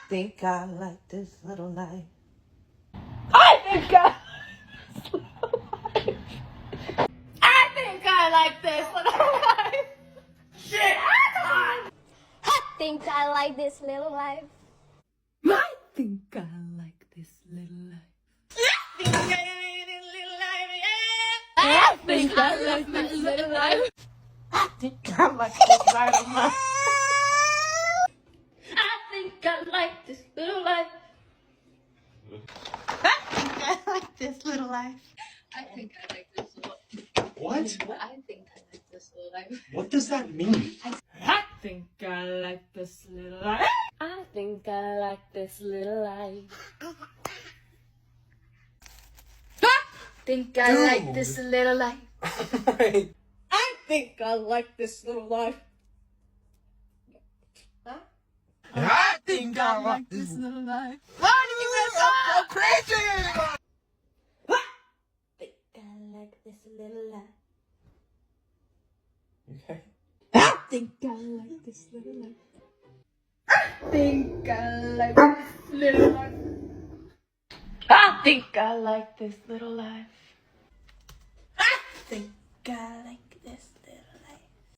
think I like this little life. I think I think I like this little life. Shit, I think I like this little life. I think I like this little life. I think I like this little life. I think I like this side of my. I think I like this little life. I think I like this little life. I think I like this little. What? I think I like this little life. What does that mean? I think I like this little life. I think I like this little life. Think I like this little life. Right. I think I like this little life. Huh? I think I like this little life. Why did you mess up? so crazy! Think I like this little life. Okay. I think I like this little life. Think I like this little life. I think I like this little life. I think I like this